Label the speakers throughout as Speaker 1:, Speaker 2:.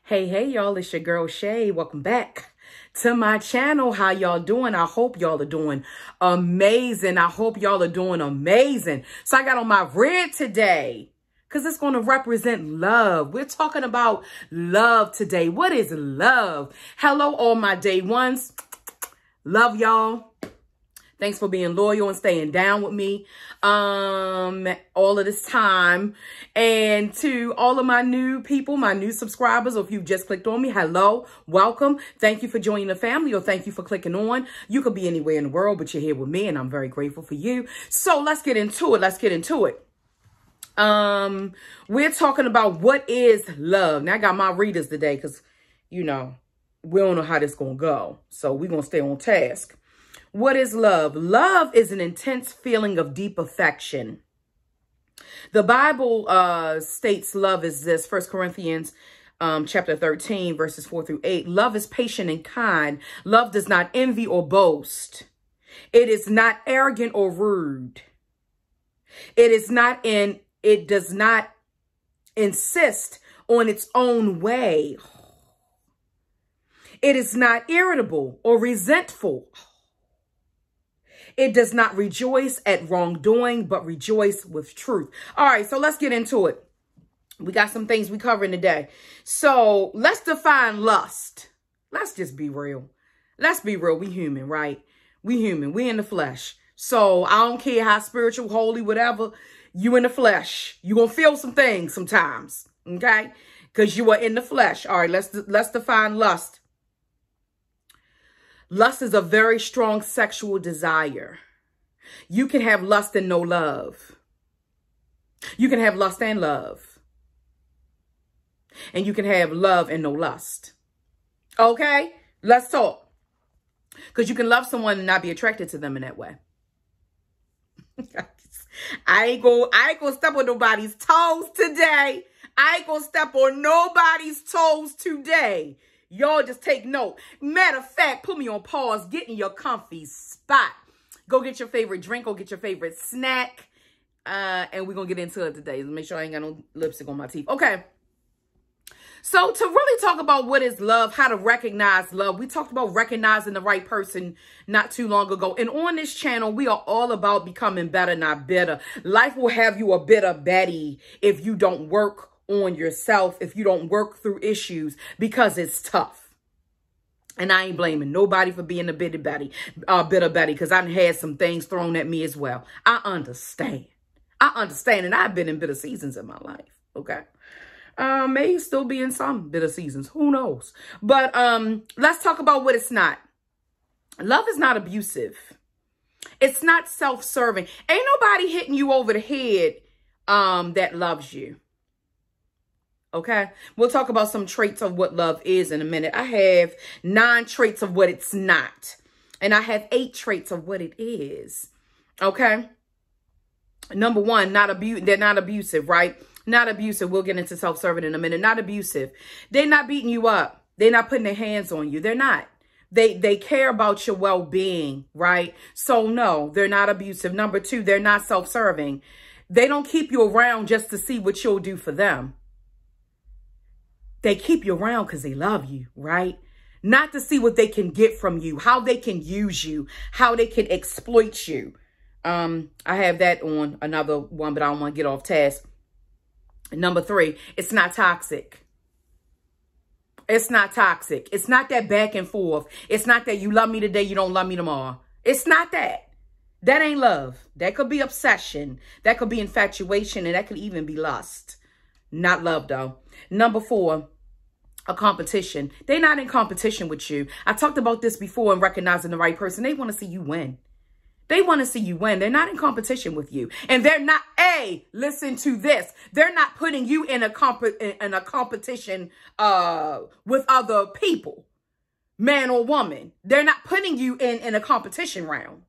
Speaker 1: Hey, y'all, it's your girl Shay. Welcome back to my channel. How y'all doing? I hope y'all are doing amazing. I hope y'all are doing amazing. So I got on my red today because it's going to represent love. We're talking about love today. What is love? Hello, all my day ones. Love y'all. Thanks for being loyal and staying down with me all of this time. And to all of my new people, my new subscribers, or if you've just clicked on me, hello, welcome. Thank you for joining the family, or thank you for clicking on. You could be anywhere in the world, but you're here with me, and I'm very grateful for you. So let's get into it. We're talking about what is love. Now, I got my readers today because, you know, we don't know how this going to go. So we're going to stay on task. What is love? Love is an intense feeling of deep affection. The Bible states love is this, 1 Corinthians chapter 13, verses 4 through 8. Love is patient and kind. Love does not envy or boast. It is not arrogant or rude. It does not insist on its own way. It is not irritable or resentful. It does not rejoice at wrongdoing, but rejoice with truth. All right, so let's get into it. We got some things we covering today. So let's define lust. Let's just be real. Let's be real. We human, right? We human. We in the flesh. So I don't care how spiritual, holy, whatever, you in the flesh. You gonna feel some things sometimes, okay? Because you are in the flesh. All right, let's define lust. Lust is a very strong sexual desire. You can have lust and no love. You can have lust and love. And you can have love and no lust. Okay? Let's talk. Because you can love someone and not be attracted to them in that way. I ain't gonna step on nobody's toes today. I ain't gonna step on nobody's toes today. Y'all just take note. Matter of fact, put me on pause. Get in your comfy spot. Go get your favorite drink. Go get your favorite snack. And we're going to get into it today. Make sure I ain't got no lipstick on my teeth. Okay. So to really talk about what is love, how to recognize love, we talked about recognizing the right person not too long ago. And on this channel, we are all about becoming better, not bitter. Life will have you a bitter Betty if you don't work on yourself, if you don't work through issues, because it's tough. And I ain't blaming nobody for being a bitter Betty, because I've had some things thrown at me as well. I understand, and I've been in bitter seasons in my life. Okay, may still be in some bitter seasons. Who knows? But let's talk about what it's not. Love is not abusive. It's not self-serving. Ain't nobody hitting you over the head that loves you. Okay, we'll talk about some traits of what love is in a minute. I have 9 traits of what it's not. And I have 8 traits of what it is. Okay. Number 1, they're not abusive, right? Not abusive. We'll get into self-serving in a minute. Not abusive. They're not beating you up. They're not putting their hands on you. They're not. They care about your well-being, right? So no, they're not abusive. Number 2, they're not self-serving. They don't keep you around just to see what you'll do for them. They keep you around because they love you, right? Not to see what they can get from you, how they can use you, how they can exploit you. I have that on another one, but I don't want to get off task. Number 3, it's not toxic. It's not toxic. It's not that back and forth. It's not that you love me today, you don't love me tomorrow. It's not that. That ain't love. That could be obsession. That could be infatuation, and that could even be lust. Not love, though. Number 4, a competition. They're not in competition with you. I talked about this before in recognizing the right person. They want to see you win. They want to see you win. They're not in competition with you. And they're not, listen to this. They're not putting you in a competition with other people, man or woman. They're not putting you in a competition round,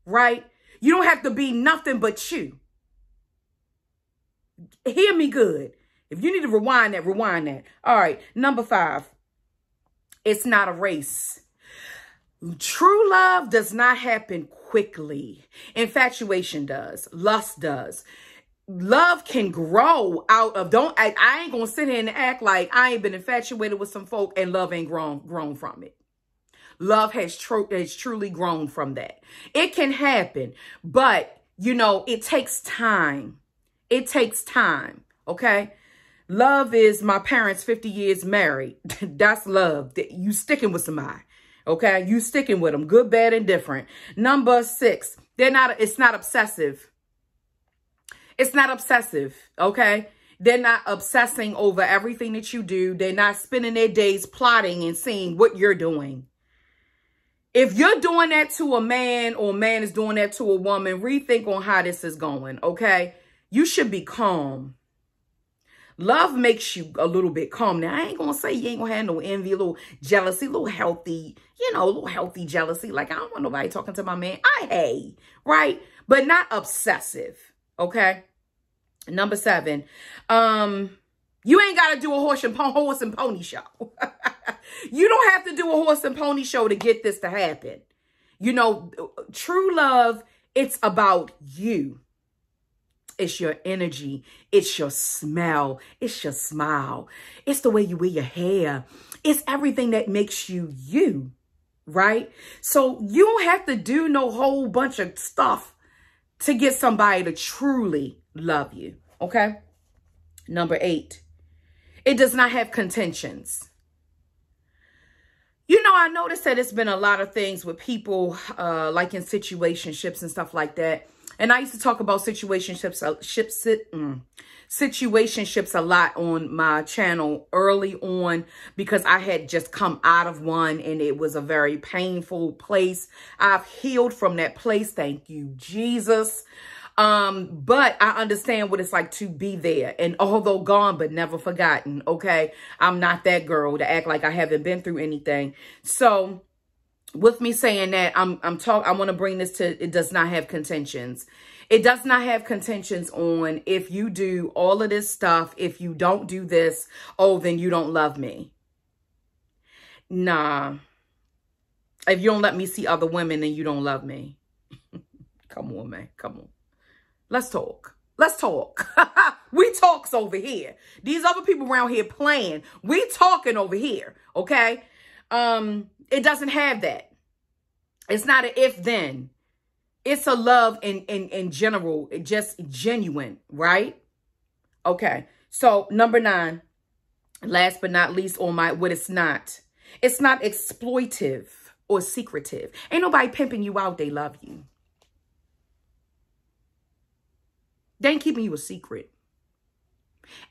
Speaker 1: right? You don't have to be nothing but you. Hear me good. If you need to rewind that, rewind that. All right. Number 5, it's not a race. True love does not happen quickly. Infatuation does. Lust does. love can grow out of, I ain't gonna sit here and act like I ain't been infatuated with some folk and love ain't grown from it. Love has truly grown from that. It can happen, but you know, it takes time. It takes time, okay? Love is my parents 50 years married. That's love. You sticking with somebody, okay? You sticking with them, good, bad, and different. Number 6, it's not obsessive. It's not obsessive, okay? They're not obsessing over everything that you do. They're not spending their days plotting and seeing what you're doing. If you're doing that to a man or a man is doing that to a woman, rethink on how this is going, okay? You should be calm. Love makes you a little bit calm. Now, I ain't going to say you ain't going to have no envy, a little jealousy, a little healthy, you know, a little healthy jealousy. Like, I don't want nobody talking to my man. I hate, right? But not obsessive, okay? Number 7, you ain't got to do a horse and pony show. You don't have to do a horse and pony show to get this to happen. You know, true love, it's about you. It's your energy. It's your smell. It's your smile. It's the way you wear your hair. It's everything that makes you you, right? So you don't have to do no whole bunch of stuff to get somebody to truly love you, okay? Number 8, it does not have contentions. You know, I noticed that it's been a lot of things with people like in situationships and stuff like that. And I used to talk about situationships a lot on my channel early on because I had just come out of one and it was a very painful place. I've healed from that place. Thank you, Jesus. But I understand what it's like to be there, and although gone, but never forgotten. Okay. I'm not that girl to act like I haven't been through anything. So with me saying that, I want to bring this to, it does not have contentions. It does not have contentions on if you do all of this stuff. If you don't do this, oh, then you don't love me. Nah. If you don't let me see other women, then you don't love me. Come on, man. Come on. Let's talk. Let's talk. We talks over here. These other people around here playing. We talking over here. Okay. It doesn't have that. It's not an if then. It's a love in general. It just genuine, right? Okay. So number 9, last but not least on my, what it's not. It's not exploitive or secretive. Ain't nobody pimping you out. They love you. They ain't keeping you a secret.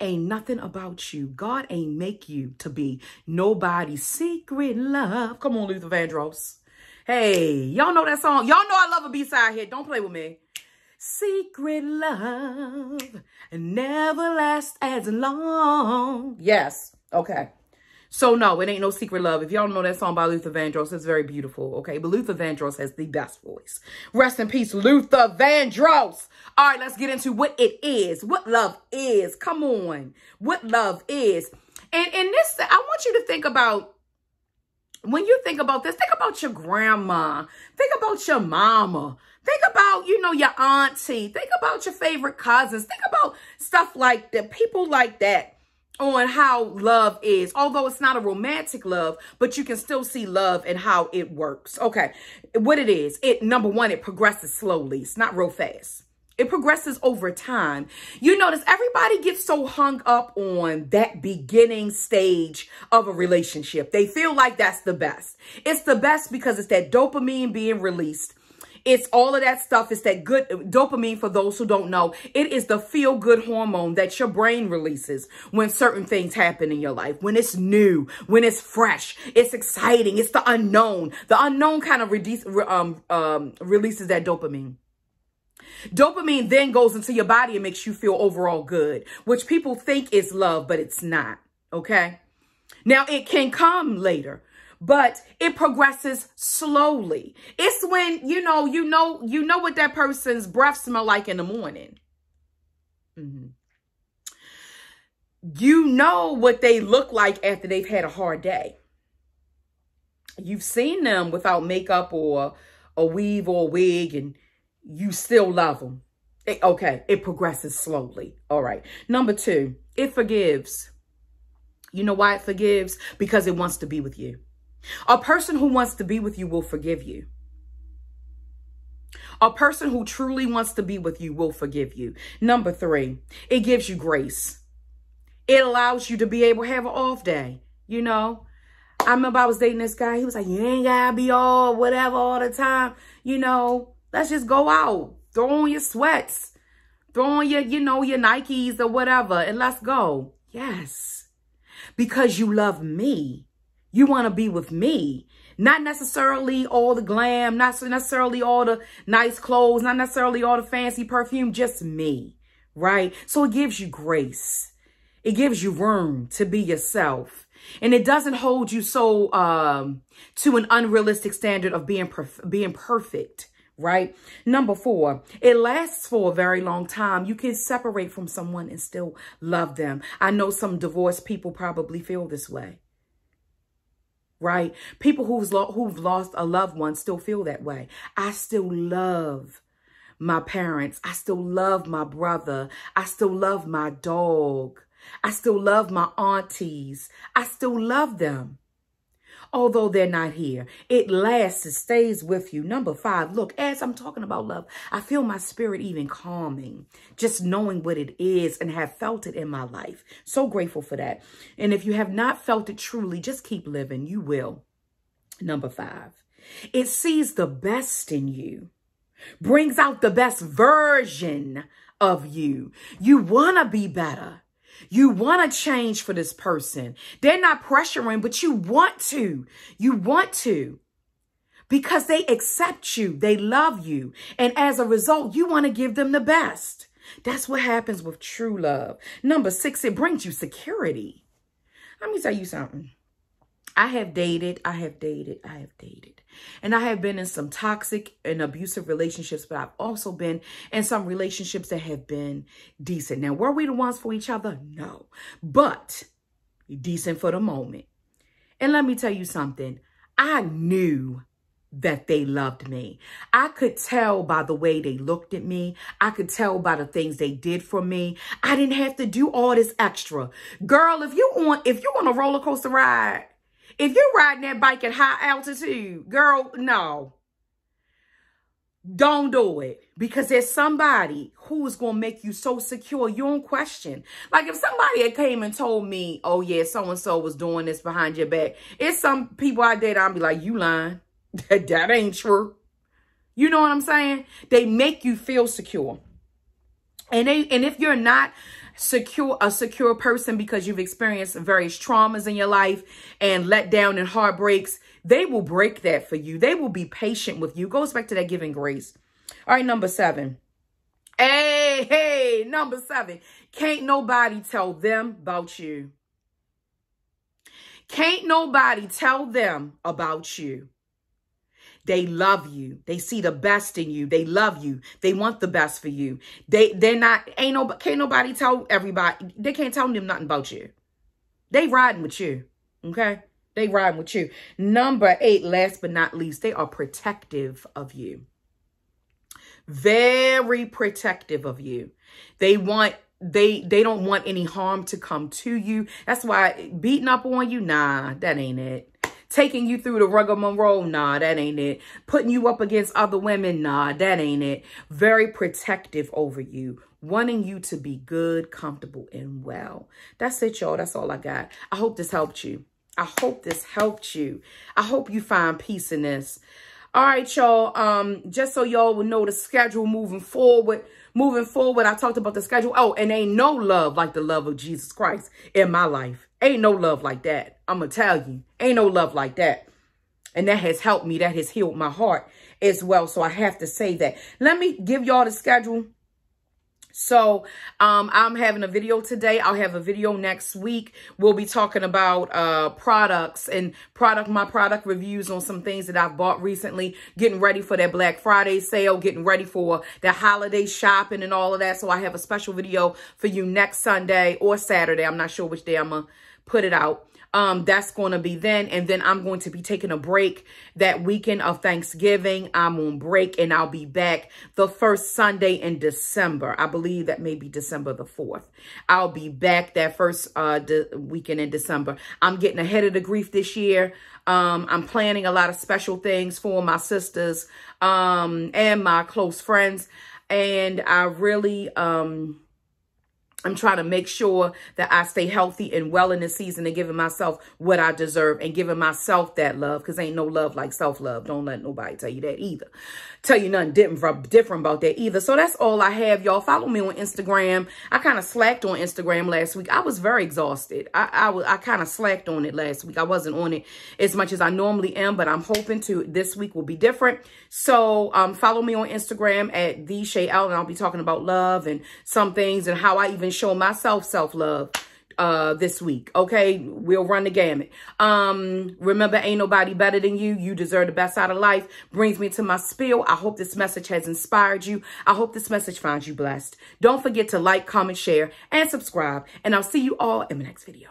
Speaker 1: Ain't nothing about you. God ain't make you to be nobody's secret love. Come on, Luther Vandross. Hey, y'all know that song? Y'all know I love a B-side hit. Don't play with me. Secret love never lasts as long. Yes. Okay. So no, it ain't no secret love. If y'all don't know that song by Luther Vandross, it's very beautiful. Okay. But Luther Vandross has the best voice. Rest in peace, Luther Vandross. All right, let's get into what it is. What love is. Come on. What love is. And in this, I want you to think about, when you think about this, think about your grandma. Think about your mama. Think about, you know, your auntie. Think about your favorite cousins. Think about stuff like that. People like that. On how love is, although it's not a romantic love, but you can still see love and how it works. Okay, what it is, number 1, it progresses slowly. It's not real fast. It progresses over time. You notice everybody gets so hung up on that beginning stage of a relationship. They feel like that's the best. It's the best because it's that dopamine being released. It's all of that stuff. It's that good dopamine, for those who don't know. It is the feel-good hormone that your brain releases when certain things happen in your life. When it's new, when it's fresh, it's exciting. It's the unknown. The unknown kind of releases that dopamine. Dopamine then goes into your body and makes you feel overall good, which people think is love, but it's not. Okay? Now, it can come later. But it progresses slowly. It's when, you know what that person's breath smell like in the morning. You know what they look like after they've had a hard day. You've seen them without makeup or a weave or a wig, and you still love them. Okay, it progresses slowly. All right. Number 2, it forgives. You know why it forgives? Because it wants to be with you. A person who wants to be with you will forgive you. A person who truly wants to be with you will forgive you. Number 3, it gives you grace. It allows you to be able to have an off day. You know, I remember I was dating this guy. He was like, you ain't gotta be all whatever all the time. You know, let's just go out. Throw on your sweats. Throw on your, you know, your Nikes or whatever, and let's go. Yes. Because you love me. You want to be with me. Not necessarily all the glam, not necessarily all the nice clothes, not necessarily all the fancy perfume, just me, right? So it gives you grace. It gives you room to be yourself. And it doesn't hold you so to an unrealistic standard of being perfect, right? Number 4, it lasts for a very long time. You can separate from someone and still love them. I know some divorced people probably feel this way. Right? People who've lost a loved one still feel that way. I still love my parents. I still love my brother. I still love my dog. I still love my aunties. I still love them. Although they're not here, it lasts, it stays with you. Number 5, look, as I'm talking about love, I feel my spirit even calming, just knowing what it is and have felt it in my life. So grateful for that. And if you have not felt it truly, just keep living. You will. Number 5, it sees the best in you, brings out the best version of you. You want to be better. You want to change for this person. They're not pressuring, but you want to. You want to. Because they accept you. They love you. And as a result, you want to give them the best. That's what happens with true love. Number 6, it brings you security. Let me tell you something. I have dated. And I have been in some toxic and abusive relationships, but I've also been in some relationships that have been decent. Now, were we the ones for each other? No. But decent for the moment. And let me tell you something. I knew that they loved me. I could tell by the way they looked at me. I could tell by the things they did for me. I didn't have to do all this extra. Girl, if you want a roller coaster ride, if you're riding that bike at high altitude, girl, no. Don't do it. Because there's somebody who is going to make you so secure, you don't question. Like if somebody had came and told me, oh yeah, so-and-so was doing this behind your back. It's some people out there that I'll be like, you lying. That ain't true. You know what I'm saying? They make you feel secure. And if you're not a secure person because you've experienced various traumas in your life and let down and heartbreaks, they will break that for you. They will be patient with you. Goes back to that giving grace. All right, number 7. Hey, number 7. Can't nobody tell them about you. Can't nobody tell them about you. They love you. They see the best in you. They love you. They want the best for you. Can't nobody tell everybody. They can't tell them nothing about you. They riding with you. Okay? They riding with you. Number 8, last but not least, they are protective of you. Very protective of you. They don't want any harm to come to you. That's why beating up on you, nah, that ain't it. Taking you through the rigmarole, nah, that ain't it. Putting you up against other women, nah, that ain't it. Very protective over you. Wanting you to be good, comfortable, and well. That's it, y'all. That's all I got. I hope this helped you. I hope this helped you. I hope you find peace in this. All right, y'all. Just so y'all will know the schedule moving forward. I talked about the schedule. Oh, and ain't no love like the love of Jesus Christ in my life. Ain't no love like that. I'm going to tell you. Ain't no love like that. And that has helped me. That has healed my heart as well. So I have to say that. Let me give y'all the schedule. So I'm having a video today. I'll have a video next week. We'll be talking about products and my product reviews on some things that I've bought recently. Getting ready for that Black Friday sale. Getting ready for the holiday shopping and all of that. So I have a special video for you next Sunday or Saturday. I'm not sure which day I'm going to put it out. That's going to be then. And then I'm going to be taking a break that weekend of Thanksgiving. I'm on break and I'll be back the first Sunday in December. I believe that may be December the 4th. I'll be back that first weekend in December. I'm getting ahead of the grief this year. I'm planning a lot of special things for my sisters and my close friends. And I really, I'm trying to make sure that I stay healthy and well in this season and giving myself what I deserve and giving myself that love, because ain't no love like self-love. Don't let nobody tell you that either. Tell you nothing different about that either. So that's all I have, y'all. Follow me on Instagram. I kind of slacked on Instagram last week. I was very exhausted. I kind of slacked on it last week. I wasn't on it as much as I normally am, but I'm hoping to this week will be different. So follow me on Instagram at TheShayL, and I'll be talking about love and some things and how I even show myself self-love this week. Okay, we'll run the gamut. Remember, ain't nobody better than you. You deserve the best out of life. Brings me to my spiel. I hope this message has inspired you. I hope this message finds you blessed. Don't forget to like, comment, share, and subscribe. And I'll see you all in the next video.